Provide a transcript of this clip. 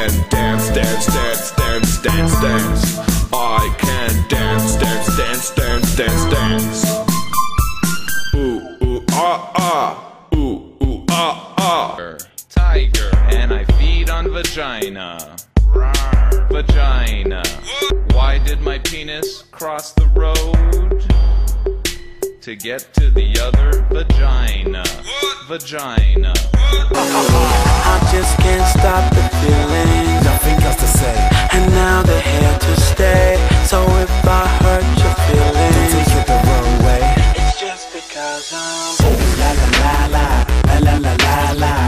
can dance, dance, dance, dance, dance, dance. I can dance, dance, dance, dance, dance, dance. Ooh, ooh, ah, ah. Ooh, ooh, ah, ah. Tiger, and I feed on vagina. Rawr. Vagina. Why did my penis cross the road? To get to the other vagina. Vagina. I just can't stop the feelings. Nothing else to say. And now they're here to stay. So if I hurt your Don't feelings, take it the wrong way. it's just because I'm la la la la la la la la la.